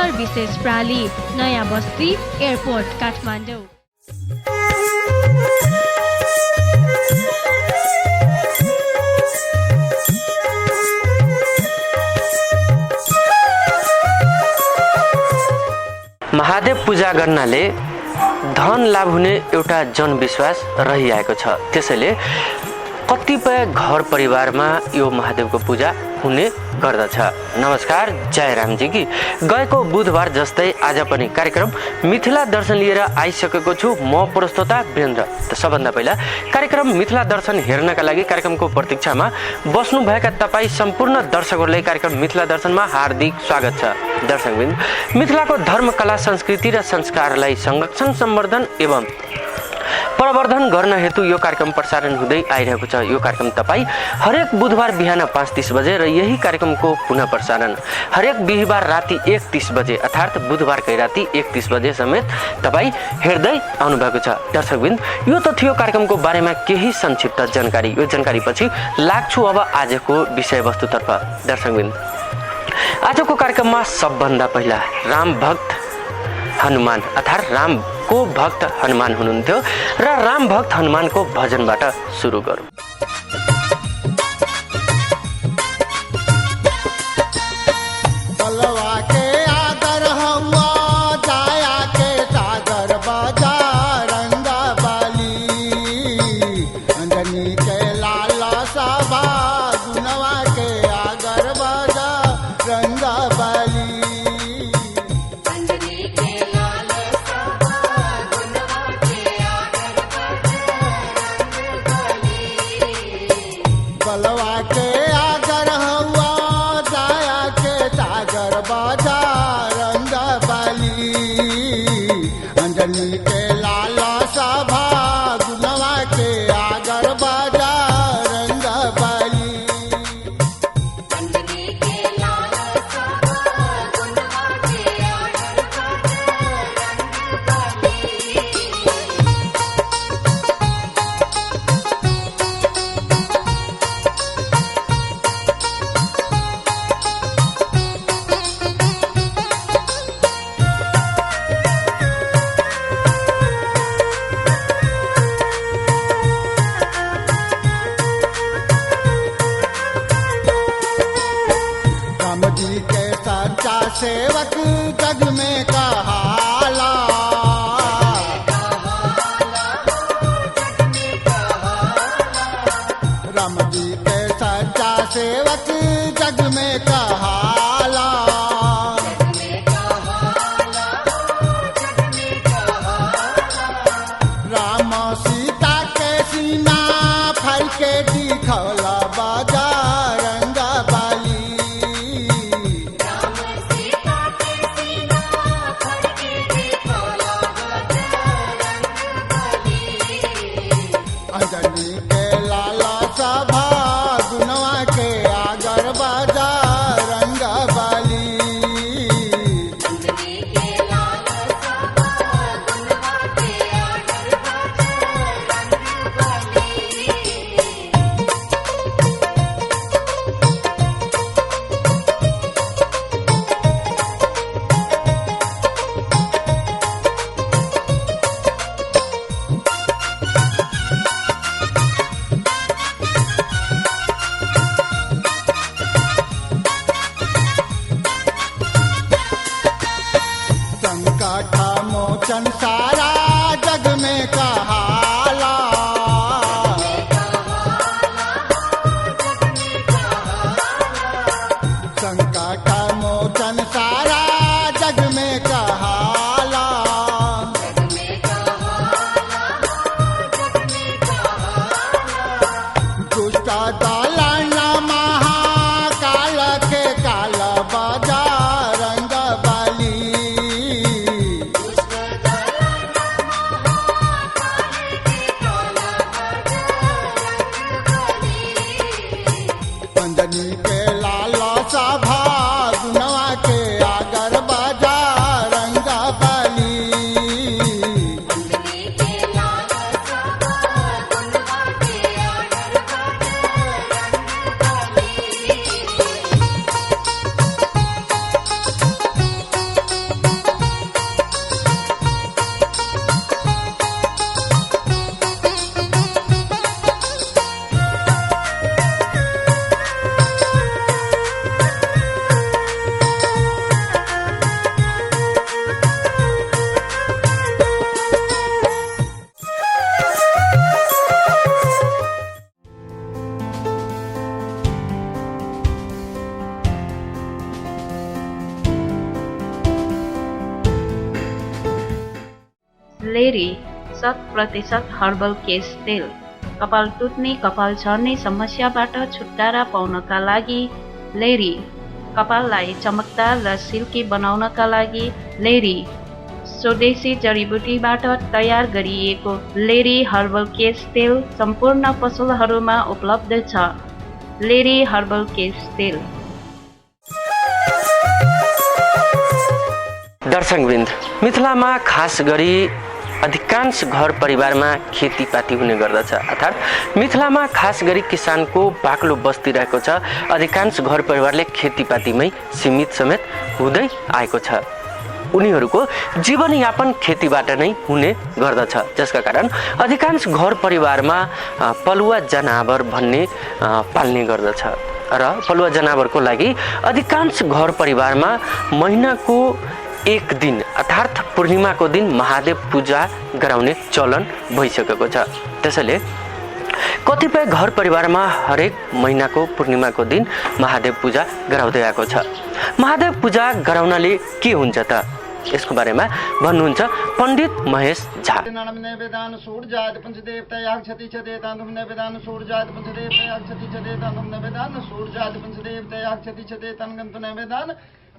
Services प्राली, नयाँ बस्ती, airport, Kathmandu. Mahadev पूजा गर्नाले धन लाभ हुने एउटा जनविश्वास रहिआएको छ। त्यसैले कतिपय घर परिवारमा यो महादेवको पूजा हुने गर्दछ। नमस्कार, जय रामजी की। गएको बुधबार जस्तै आज पनि कार्यक्रम मिथिला दर्शन लिएर आइसकेको छु म प्रस्तोता वीरेन्द्र। त सबभन्दा पहिला कार्यक्रम मिथिला दर्शन हेर्नका लागि कार्यक्रमको प्रतीक्षामा बस्नुभएका तपाईँ सम्पूर्ण दर्शकहरूलाई कार्यक्रम मिथिला दर्शनमा हार्दिक स्वागत छ। दर्शकवृन्द, मिथिलाको धर्म, कला, संस्कृति र संस्कारलाई संरक्षण, सम्वर्धन एवं प्रवर्धन गर्न हेतु यो कार्यक्रम प्रसारण हुँदै आइरहेको छ। यो कार्यक्रम तपाईँ हरेक बुधबार बिहान 5:30 बजे र यही कार्यक्रमको पुनः प्रसारण हरेक बिहिबार राति 1:30 बजे अर्थात् बुधबारकै राति 1:30 बजे समेत तपाईँ हेर्दै आउनुभएको छ। दर्शकवृन्द, यो त थियो कार्यक्रमको बारेमा केही संक्षिप्त जानकारी। यो जानकारी पछि लाग्छु अब आजको विषयवस्तुतर्फ। दर्शकवृन्द, आजको कार्यक्रममा सबभन्दा पहिला राम भक्त हनुमान अर्थात् रामको भक्त हनुमान हुनुहुन्थ्यो र राम भक्त हनुमानको भजनबाट सुरु गरौँ। सेवक जग में कहाला, राम जी के सच्चा सेवक जग में कहाला। राम सीता के सीना फल के दिखौला बाजा रंग बाली। अंजनी के लाला सभा गुनवा के आगर बाजा रंग बाली। संकट मोचन सारा जग में कहाला। संकट मोचन सारा जग में कहाला। दुष्ट दलन महाकाल के काल बाजा रंग बाली। लेरी 100% हर्बल केश तेल। कपाल टुट्ने, कपाल झर्ने समस्याबाट छुटकारा पाउनका लागि लेरी। कपाललाई चमकदार र सिल्की बनाउनका लागि लेरी। स्वदेशी जडीबुटीबाट तयार गरिएको लेरी हर्बल केश तेल सम्पूर्ण पसलहरूमा उपलब्ध छ। लेरी हर्बल केश तेल। दर्शकवृन्द, मिथिलामा खास गरी अधिकांश घर परिवारमा खेतीपाती हुने गर्दछ। अर्थात् मिथिलामा खास गरी किसानको बाक्लो बस्ती रहेको छ। अधिकांश घर परिवारले खेतीपातीमै सीमित समेत हुँदै आएको छ। उनीहरूको जीवनयापन खेतीबाट नै हुने गर्दछ, जसका कारण अधिकांश घर परिवारमा पलुवा जनावर भन्ने पाल्ने गर्दछ र पलुवा जनावरको लागि अधिकांश घर परिवारमा महिनाको एक दिन अर्थात् पूर्णिमाको दिन महादेव पूजा गराउने चलन भइसकेको छ। त्यसैले कतिपय घर परिवारमा हरेक महिनाको पूर्णिमाको दिन महादेव पूजा गराउँदै आएको छ। महादेव पूजा गराउनाले के हुन्छ त, यसको बारेमा भन्नुहुन्छ पण्डित महेश झा।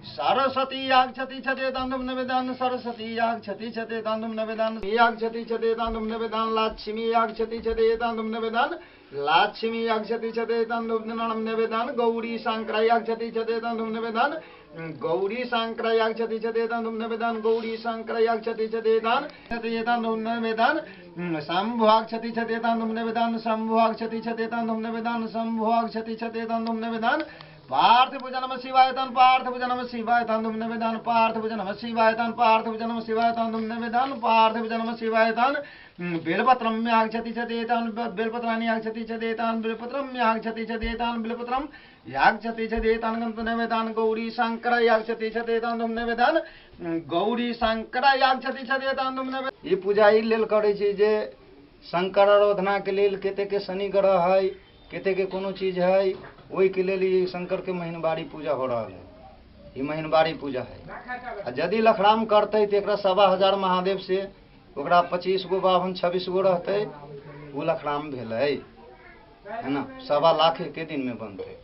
सरस्वती याग क्षति छते तांडुम निवेदन, सरस्वती याग क्षति छते तांडुम निवेदन, याग क्षति छते तांडुम निवेदन, लक्ष्मी याग क्षति छते तांडुम निवेदन, लक्ष्मी याग क्षति छते तांडुम निवेदन, गौरी शंकर याग क्षति छते तांडुम निवेदन, गौरी शंकर याग क्षति छते तांडुम निवेदन, गौरी शंकर याग क्षति छते तांडुम निवेदन, शंभु याग क्षति छते तांडुम निवेदन, शंभु याग क्षति छते तांडुम निवेदन, शंभु याग क्षति छते तांडुम निवेदन, पार्थ पूजा नमः शिवाय तन, पार्थ पूजा नमः शिवाय तन तुम निवेदन, पार्थ पूजा नमः शिवाय तन, पार्थ पूजा नमः शिवाय तन तुम निवेदन, पार्थ पूजा नमः शिवाय तन, बेलपत्रम यागछति छदेतान, बेलपत्राणि यागछति छदेतान, बेलपत्रम यागछति छदेतान, बेलपत्रम यागछति छदेतान गंत निवेदन, गौरी शंकर यागछति छदेतान तुम निवेदन, गौरी शंकर यागछति छदेतान तुम निवेदन। ई पूजा ई लेल करै छी जे शंकर आराधना के लेल केते के शनि ग्रह है, केते के कोनो चीज है, वही के लिए शंकर के महीनवारी पूजा हो रहा है। ये महीनवारी पूजा है। यदि लखराम करते तो एक 1,000 महादेव से 25 गो बाभन 26 गो रहते, वो लखराम भेल है ना। 1.25 लाख के दिन में बनते,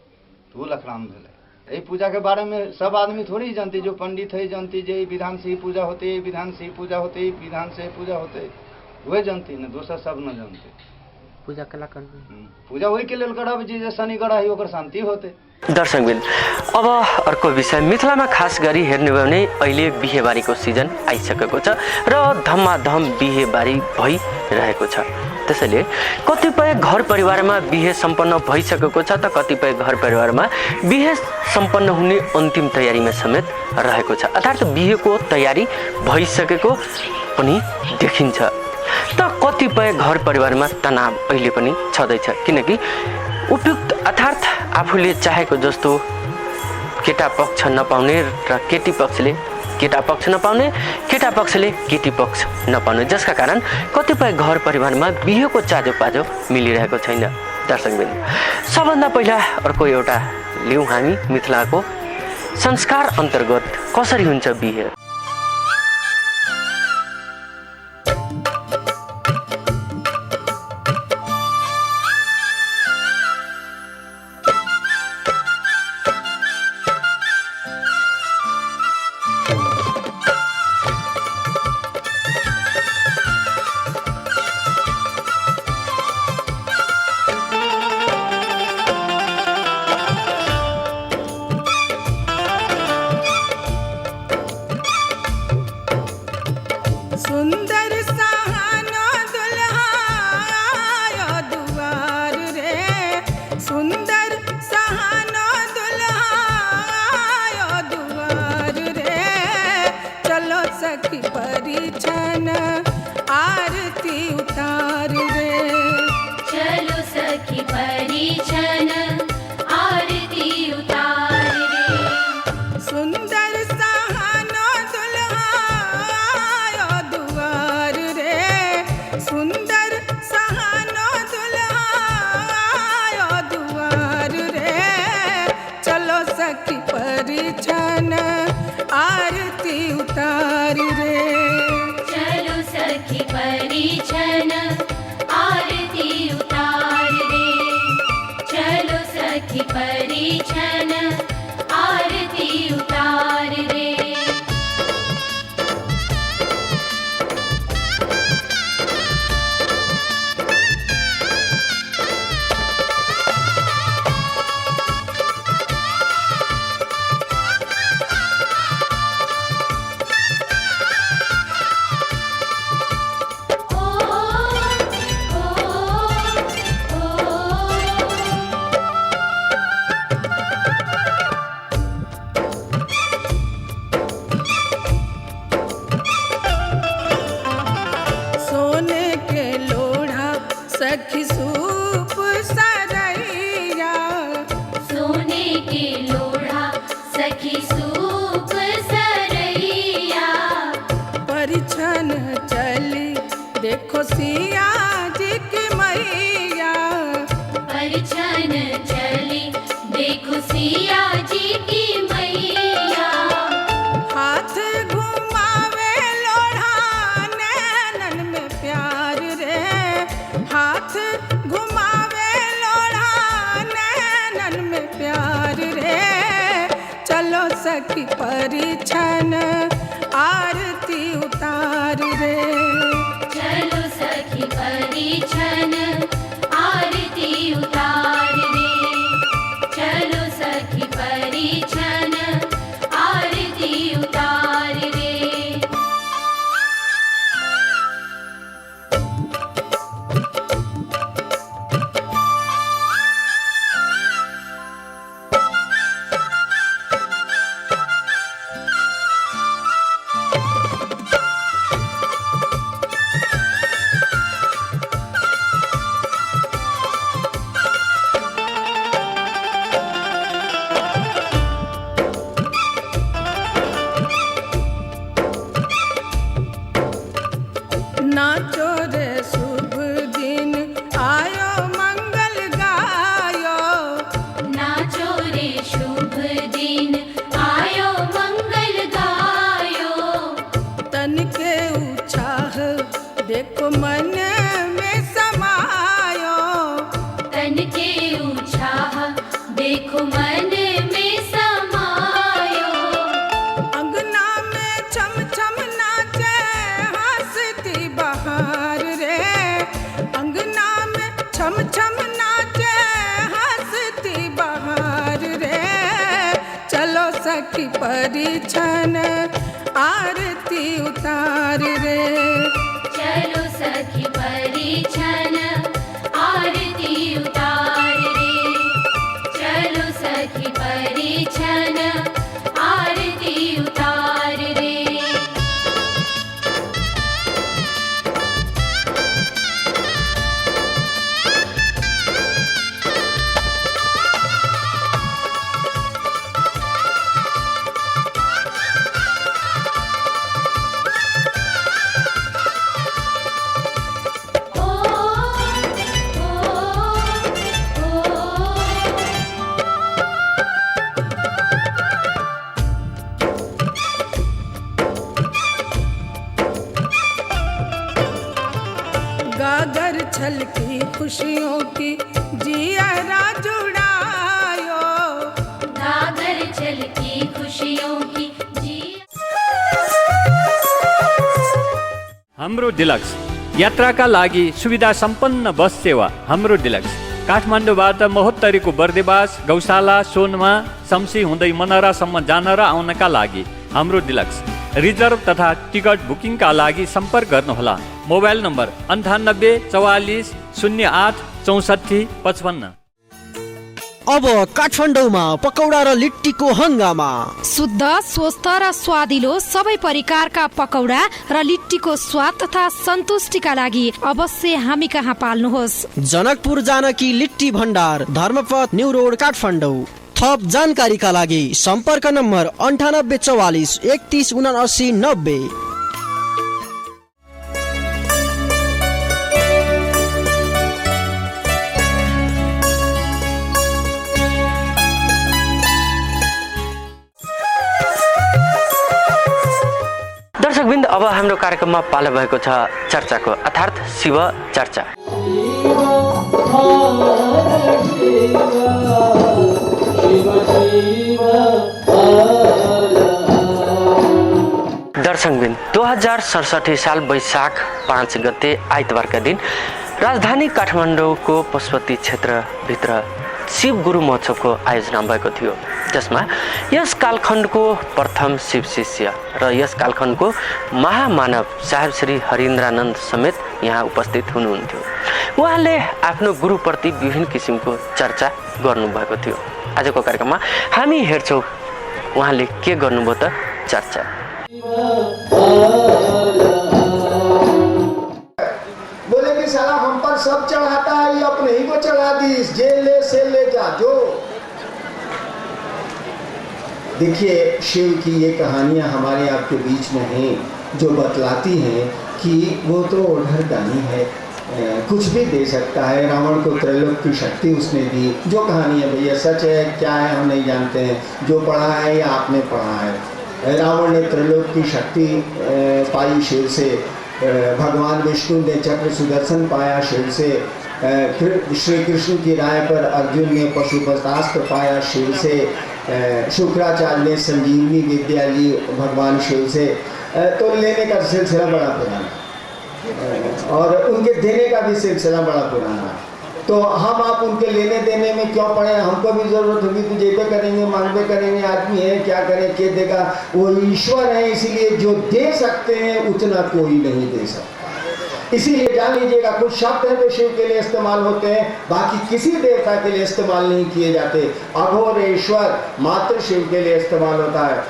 तो वो लखराम भेल है। ये पूजा के बारे में सब आदमी थोड़ी जानती, जो पंडित है जानती, जो विधान से ही पूजा होते, विधान से ही पूजा होते, विधान से पूजा होते, वही जानती न, दूसरा सब न जानते। पूजा कला कर पूजा वही के लेल करब जे शनि ग्रह है ओकर शान्ति होते। दर्शकबिन, अब अर्को विषय, मिथिलामा खास गरी हेर्ने हो भने अहिले बिहेबारीको सिजन आइसकेको छ र धमाधम बिहेबारी भइरहेको छ। त्यसैले कतिपय घर परिवारमा बिहे सम्पन्न भइसकेको छ त कतिपय घर परिवारमा बिहे सम्पन्न हुने अन्तिम तयारीमा समेत रहेको छ। अर्थात् बिहेको तयारी भइसकेको पनि देखिन्छ। त कतिपय घर परिवारमा तनाव अहिले पनि छँदैछ, किनकि उपयुक्त अर्थात् आफूले चाहेको जस्तो केटा पक्ष नपाउने र केटी पक्षले केटा पक्ष नपाउने, केटा पक्षले केटी पक्ष नपाउने, जसका कारण कतिपय घर परिवारमा बिहेको चाँजोपाँजो मिलिरहेको छैन। दर्शकबिन, सबभन्दा पहिला अर्को एउटा लिउँ हामी मिथिलाको संस्कार अन्तर्गत कसरी हुन्छ बिहे। आरती उतार रे, चलो सखी परिछन आरती उतार रे। चलो सखी परिछन आरती उतार रे। सखी सूप सरैया। सोने के लोढ़ा सखी सूप सरैया। परिछन चली देखो सिया जी की मैया। परिछन चली देखो सिया जी की मैया। हाथ घुमावे लोढ़ा नैनन में प्यार रे। हाथ घुमावे लोढ़ा नैनन में प्यार रे। चलो सखी परिछन आरती उतार रे। चलो सखी परिछन आरती उतार रे। चलो सखी परिछन आरती उतार रे। नाचो रे शुभ दिन आयो मंगल गायो। नाचो रे शुभ दिन आयो मंगल गायो। तन के उत्साह देखो मन में समायो। तन के उत्साह देखो मन में समायो। अंगना में छम छम नाचे हंसती बहार रे। अंगना में छम छम नाचे हंसती बहार रे। चलो सखी परिछन आरती उतार रे। चलो सखी परिछन आरती उतार रे। चलो सखी परिछन आरती उतार रे। गागर छलकी खुशियों की जियरा जुड़ायो। गागर छलकी खुशियों की हाम्रो डिलक्स यात्राका लागि सुविधा सम्पन्न बस सेवा हाम्रो डिलक्स काठमाडौँबाट महोत्तरीको बर्देवास गौशाला सोनमा शम्सी हुँदै मनरासम्म जान र आउनका लागि हाम्रो डिलक्स रिजर्भ तथा टिकट बुकिङका लागि सम्पर्क गर्नुहोला। Mobile number 98 44 08 64 55। अब काठमाडौँमा पकौडा र लिट्टीको हङ्गामा। शुद्ध स्वस्थ र स्वादिलो सबै परिकारका पकौडा र लिट्टीको स्वाद तथा सन्तुष्टिका लागि अवश्य हामी कहाँ पाल्नुहोस्। जनकपुर जानकी लिट्टी भण्डार, धर्मपथ न्यू रोड काठमाडौँ। थप जानकारीका लागि सम्पर्क नम्बर 98 44 31 79 90। दर्शकवृन्द, अब हाम्रो कार्यक्रममा पालो भएको छ चर्चाको, अर्थात् शिव चर्चा। दर्शकबिन 2067 साल वैशाख 5 गते आइतबारका दिन राजधानी काठमाडौँको पशुपति क्षेत्रभित्र शिव गुरु महोत्सवको आयोजना भएको थियो, जसमा यस कालखण्डको प्रथम शिव शिष्य र यस कालखण्डको महामानव साहेब श्री हरिन्द्रानन्द समेत यहाँ उपस्थित हुनुहुन्थ्यो। उहाँले आफ्नो गुरुप्रति विभिन्न किसिमको चर्चा गर्नुभएको थियो। आजको कार्यक्रममा हामी हेर्छौँ उहाँले के गर्नुभयो त चर्चा। बोले कि साला हम पर सब चढ़ाता है, ये अपने ही को चढ़ा दी, जेल ले से ले जा जो। देखिए शिव की ये कहानियां हमारे आपके बीच में हैं जो बतलाती हैं कि वो तो ओढ़रदानी है, कुछ भी दे सकता है। रावण को त्रैलोक की शक्ति उसने दी। जो कहानी है भैया सच है क्या है हम नहीं जानते हैं, जो पढ़ा है या आपने पढ़ा है। रावण ने त्रैलोक की शक्ति पाई शिव से, भगवान विष्णु ने चक्र सुदर्शन पाया शिव से, श्री कृष्ण की राय पर अर्जुन ने पशुपतास्त्र पाया शिव से, शुक्राचार्य ने संजीवनी विद्या ली भगवान शिव से। तो लेने का सिलसिला बड़ा पुराना और उनके देने का भी सिलसिला बड़ा पुराना। तो हम आप उनके लेने देने में क्यों पड़े, हमको भी जरूरत होगी तो जेबे करेंगे, मांगबे करेंगे, आदमी है क्या करें, क्या देगा, वो ईश्वर है। इसीलिए जो दे सकते हैं उतना कोई नहीं दे सकता। इसीलिए जान लीजिएगा कुछ शब्द है जो शिव के लिए इस्तेमाल होते हैं, बाकी किसी देवता के लिए इस्तेमाल नहीं किए जाते। अघोरेश्वर मात्र शिव के लिए इस्तेमाल होता है,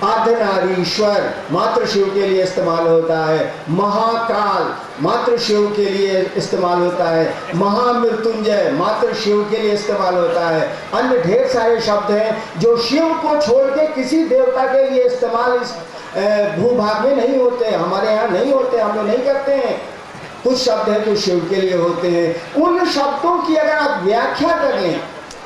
अर्धनारीश्वर मात्र शिव के लिए इस्तेमाल होता है, महाकाल मात्र शिव के लिए इस्तेमाल होता है, महामृत्युंजय मात्र शिव के लिए इस्तेमाल होता है। अन्य ढेर सारे शब्द हैं जो शिव को छोड़ के किसी देवता के लिए इस्तेमाल इस भूभाग में नहीं होते, हमारे यहाँ नहीं होते, हम लोग नहीं करते हैं। कुछ शब्द हैं जो शिव के लिए होते हैं। उन शब्दों की अगर आप व्याख्या कर लें,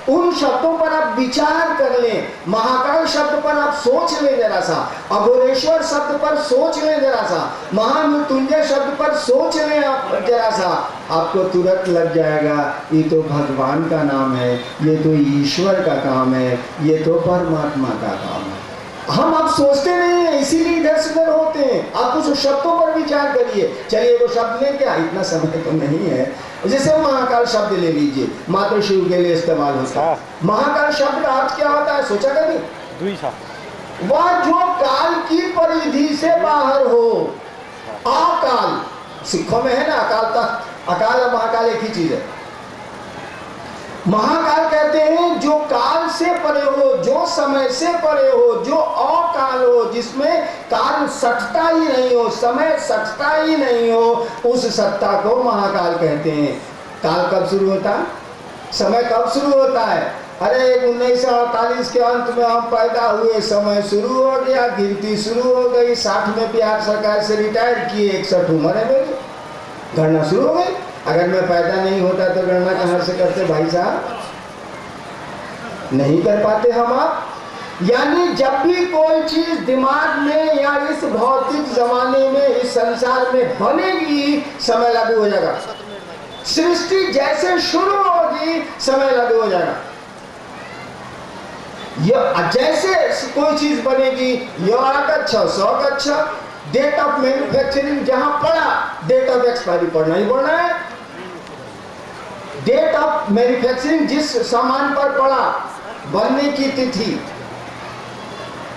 उन शब्दों पर आप विचार कर लें, महाकाल शब्द पर आप सोच लें जरा सा, अघोरेश्वर शब्द पर सोच लें जरा सा, महामृत्युंजय शब्द पर सोच लें आप जरा सा, आपको तुरंत लग जाएगा ये तो भगवान का नाम है, ये तो ईश्वर का काम है, ये तो परमात्मा का काम है। हम आप सोचते नहीं हैं, इसीलिए इधर से उधर होते हैं। आप कुछ शब्दों पर विचार करिए। चलिए वो शब्द ले क्या, इतना समय तो नहीं है। जैसे महाकाल शब्द ले लीजिए, मात्र शिव के लिए इस्तेमाल होता है। महाकाल शब्द का अर्थ क्या होता है, सोचा कभी? वह जो काल की परिधि से बाहर हो। अकाल सिखों में है ना, अकाल और महाकाल एक ही चीज है। महाकाल कहते हैं जो काल से परे हो, जो समय से परे हो, जो अकाल हो, जिसमें काल सटता ही नहीं हो, समय सटता ही नहीं हो, उस सत्ता को महाकाल कहते हैं। काल कब शुरू होता है, समय कब शुरू होता है? अरे 1948 के अंत में हम पैदा हुए, समय शुरू हो गया, गिनती शुरू हो गई। 60 में बिहार सरकार से रिटायर किए, 61 उम्र है मेरी, गणना शुरू हो गई। अगर मैं पैदा नहीं होता तो गणना कहाँ से करते भाई साहब? नहीं कर पाते हम आप। यानी जब भी कोई चीज दिमाग में या इस भौतिक जमाने में, इस संसार में बनेगी, समय लागू हो जाएगा। सृष्टि जैसे शुरू होगी समय लागू हो जाएगा। जैसे कोई चीज बनेगी, अच्छा 100 अच्छा, डेट ऑफ मैन्युफैक्चरिंग जहां पड़ा, डेट ऑफ एक्सपायरी पढ़ना ही पड़ना है। डेट ऑफ मैन्युफैक्चरिंग जिस सामान पर पड़ा, बनने की तिथि,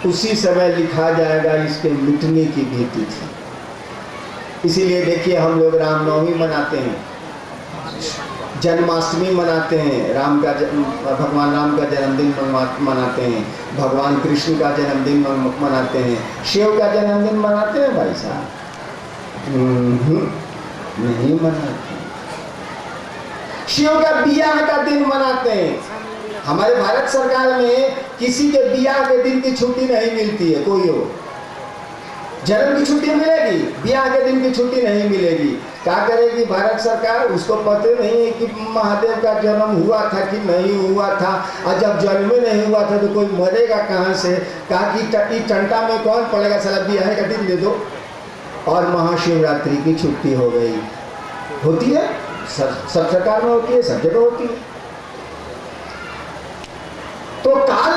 उसी समय लिखा जाएगा इसके मिटने की भी तिथि। इसीलिए देखिए हम लोग रामनवमी मनाते हैं, जन्माष्टमी मनाते हैं, भगवान राम का जन्मदिन मनाते हैं, भगवान कृष्ण का जन्मदिन मनाते हैं, शिव का जन्मदिन मनाते हैं भाई साहब? नहीं मनाते। शिव का बियाह का दिन मनाते हैं। हमारे भारत सरकार में किसी के बियाह के दिन की छुट्टी नहीं मिलती है, कोई हो। जन्म की छुट्टी मिलेगी, ब्याह के दिन की छुट्टी नहीं मिलेगी। क्या करेगी भारत सरकार? उसको पता नहीं है कि महादेव का जन्म हुआ था कि नहीं हुआ था, और जब जन्म नहीं हुआ था तो कोई मरेगा कहाँ से? कहा कि टंटा में कौन पड़ेगा, साला ब्याह का दिन दे दो। महाशिवरात्रि की छुट्टी हो गई। होती है, सब सरकार में होती है, सब जगह होती है। तो काल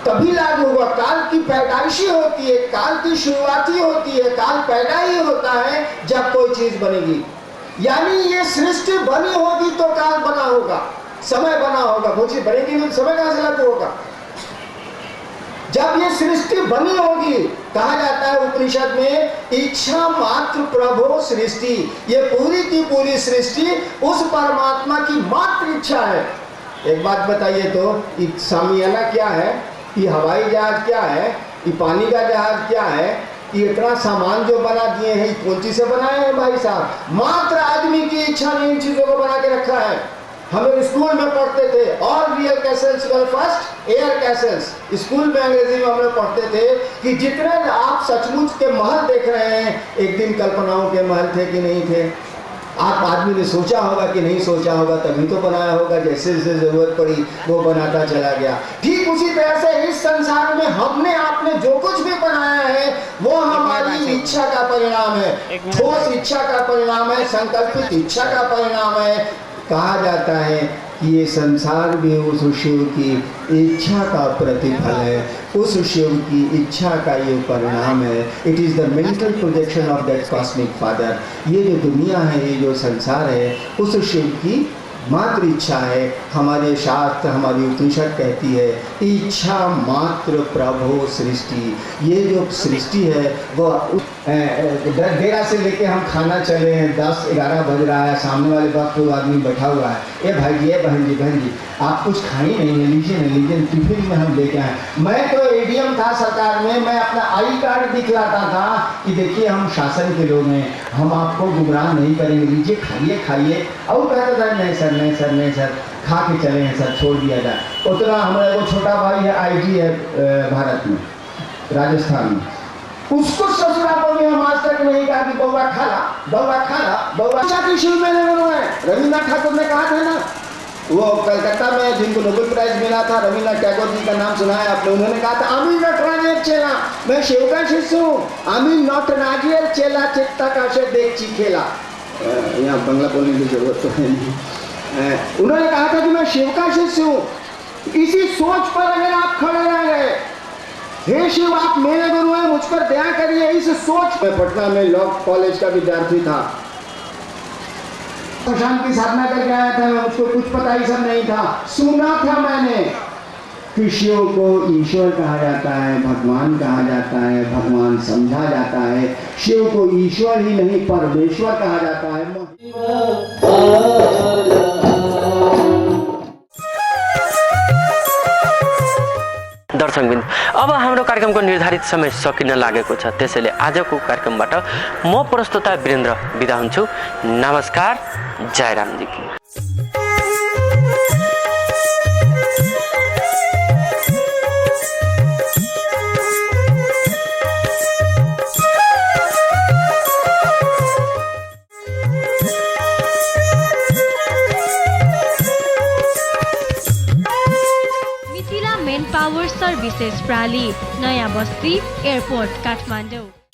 तभी लागू हुआ, काल की पैदाइशी होती है, काल की शुरुआती होती है, काल पैदा ही होता है जब कोई चीज बनेगी। यानी ये सृष्टि बनी होगी तो काल बना होगा, समय बना होगा। वो चीज बनेगी तो समय कहां से लागू होगा? जब ये सृष्टि बनी होगी, कहा जाता है उपनिषद में, इच्छा मात्र प्रभो सृष्टि, ये पूरी की पूरी सृष्टि उस परमात्मा की मात्र इच्छा है। एक बात बताइए तो, सामियाना क्या है, ये हवाई जहाज क्या है, ये पानी का जहाज क्या है, ये इतना सामान जो बना दिए हैं, कौन चीज से बनाए हैं भाई साहब? मात्र आदमी की इच्छा ने इन चीजों को बना के रखा है। हम लोग स्कूल में पढ़ते थे, ऑल रियल कैसल्स वर फर्स्ट एयर कैसल्स। स्कूल में अंग्रेजी में हम लोग पढ़ते थे कि जितने आप सचमुच के महल देख रहे हैं, एक दिन कल्पनाओं के महल थे कि नहीं थे? आप आदमी ने सोचा होगा कि नहीं सोचा होगा, तभी तो बनाया होगा। जैसे जैसे जरूरत पड़ी वो बनाता चला गया। ठीक उसी तरह से इस संसार में हमने आपने जो कुछ भी बनाया है वो हमारी इच्छा का परिणाम है, ठोस इच्छा का परिणाम है, संकल्पित इच्छा का परिणाम है। कहा जाता है कि ये संसार भी उस शिव की इच्छा का प्रतिफल है, उस शिव की इच्छा का ये परिणाम है। It is the mental projection of that cosmic father. ये जो दुनिया है, ये जो संसार है, उस शिव की मात्र इच्छा है। हमारे शास्त्र, हमारी उपनिषद कहती है, इच्छा मात्र प्रभो सृष्टि। ये जो सृष्टि है वो 10-11 से लेके हम खाना चले हैं, 10-11 बज रहा है, सामने वाले पास कोई आदमी बैठा हुआ है, ए भाई जी, ए बहन जी, आप कुछ खाई नहीं है, लीजिए टिफिन में हम लेके आए। मैं तो एडीएम था सरकार में, मैं अपना आई कार्ड दिखलाता था कि देखिए हम शासन के लोग हैं, हम आपको गुमराह नहीं करेंगे, लीजिए खाइए। और कहता था नहीं सर, खा के चले हैं सर, छोड़ दिया जाए। उतना हमारा वो छोटा भाई है, आईजी है भारत में, राजस्थान में, उसको ससुरालों में हम आज तक नहीं कहा कि बउआ खाला। शिव मेले में रविन्द्रनाथ ठाकुर ने कहा था ना, वो कलकत्ता में जिनको नोबेल प्राइज मिला था, रविन्द्रनाथ टैगोर जी का नाम सुना है आपने, उन्होंने कहा था, आमी नॉट राजेर चेला, मैं शिव का शिष्य हूँ, आमी नॉट राजेर चेला, चित्ता का से देख चीखेला। यहाँ बंगला बोलने की जरूरत तो है नहीं। उन्होंने कहा था कि मैं शिव का शिष्य हूँ। इसी सोच पर अगर आप खड़े रह गए, हे शिव आप मेरे गुरु हैं, मुझ पर दया करिए, इस सोच। मैं पटना में लॉ कॉलेज का विद्यार्थी था, शांति की साधना करके आया था, मुझको कुछ पता ही सब नहीं था। सुना था मैंने कि शिव को ईश्वर कहा जाता है, भगवान कहा जाता है, भगवान समझा जाता है। शिव को ईश्वर ही नहीं परमेश्वर कहा जाता है। दर्शकबिन, अब हाम्रो कार्यक्रमको निर्धारित समय सकिन लागेको छ, त्यसैले आजको कार्यक्रमबाट म प्रस्तुता वीरेन्द्र बिदा हुन्छु। नमस्कार, जय रामजी की। पावर सर्भिसेस प्राली, नयाँ बस्ती, एयरपोर्ट, काठमाडौँ।